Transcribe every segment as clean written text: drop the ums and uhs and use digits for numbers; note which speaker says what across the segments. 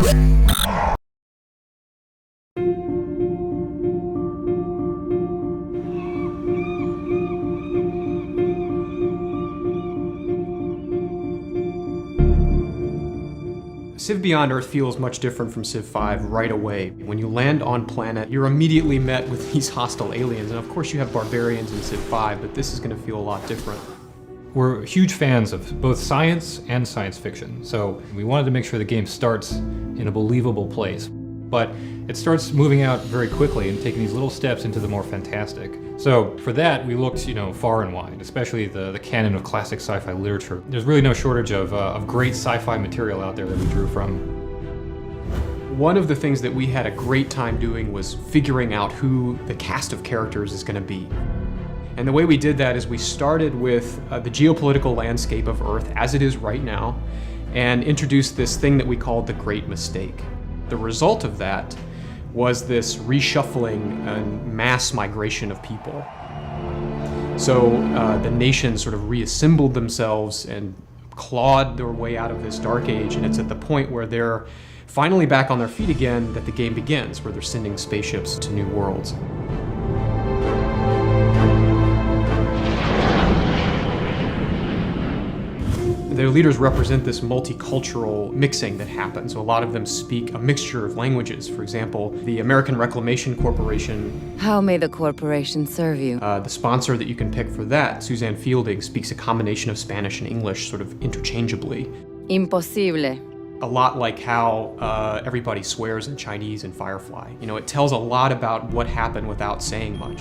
Speaker 1: Civ Beyond Earth feels much different from Civ 5 right away. When you land on planet, you're immediately met with these hostile aliens, and of course you have barbarians in Civ 5, but this is going to feel a lot different.
Speaker 2: We're huge fans of both science and science fiction, so we wanted to make sure the game starts in a believable place. But it starts moving out very quickly and taking these little steps into the more fantastic. So for that, we looked, far and wide, especially the canon of classic sci-fi literature. There's really no shortage of great sci-fi material out there that we drew from.
Speaker 1: One of the things that we had a great time doing was figuring out who the cast of characters is going to be. And the way we did that is we started with the geopolitical landscape of Earth as it is right now, and introduced this thing that we called the Great Mistake. The result of that was this reshuffling and mass migration of people. So the nations sort of reassembled themselves and clawed their way out of this dark age, and it's at the point where they're finally back on their feet again that the game begins, where they're sending spaceships to new worlds. Their leaders represent this multicultural mixing that happens. So a lot of them speak a mixture of languages. For example, the American Reclamation Corporation.
Speaker 3: How may the corporation serve you?
Speaker 1: The sponsor that you can pick for that, Suzanne Fielding, speaks a combination of Spanish and English sort of interchangeably.
Speaker 3: Imposible.
Speaker 1: A lot like how everybody swears in Chinese in Firefly. It tells a lot about what happened without saying much.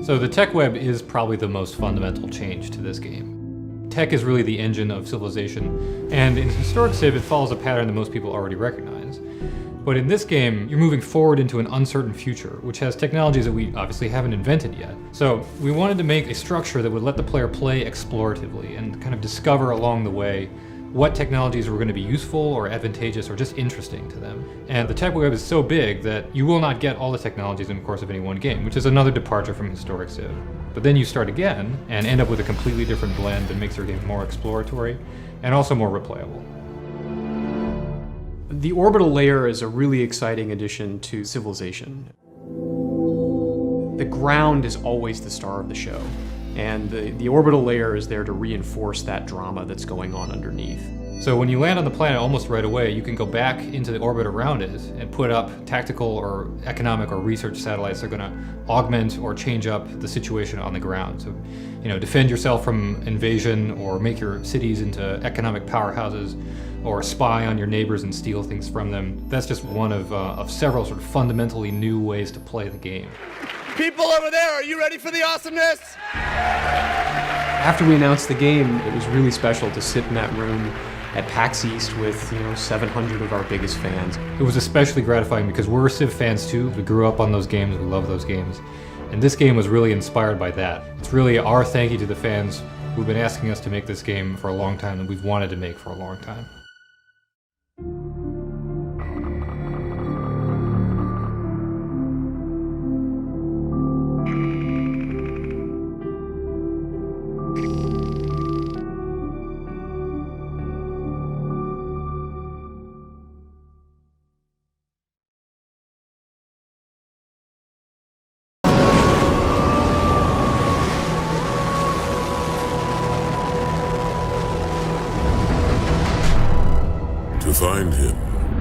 Speaker 2: So the tech web is probably the most fundamental change to this game. Tech is really the engine of civilization, and in historic Civ it follows a pattern that most people already recognize. But in this game, you're moving forward into an uncertain future, which has technologies that we obviously haven't invented yet. So we wanted to make a structure that would let the player play exploratively and kind of discover along the way what technologies were going to be useful or advantageous or just interesting to them. And the tech web is so big that you will not get all the technologies in the course of any one game, which is another departure from historic Civ. But then you start again and end up with a completely different blend that makes your game more exploratory and also more replayable.
Speaker 1: The orbital layer is a really exciting addition to Civilization. The ground is always the star of the show, and the orbital layer is there to reinforce that drama that's going on underneath.
Speaker 2: So when you land on the planet almost right away, you can go back into the orbit around it and put up tactical or economic or research satellites that are going to augment or change up the situation on the ground. So, defend yourself from invasion or make your cities into economic powerhouses or spy on your neighbors and steal things from them. That's just one of several sort of fundamentally new ways to play the game.
Speaker 4: People over there, are you ready for the awesomeness?
Speaker 1: After we announced the game, it was really special to sit in that room at PAX East with 700 of our biggest fans.
Speaker 2: It was especially gratifying because we're Civ fans too. We grew up on those games, we love those games. And this game was really inspired by that. It's really our thank you to the fans who've been asking us to make this game for a long time and we've wanted to make for a long time.
Speaker 5: To find him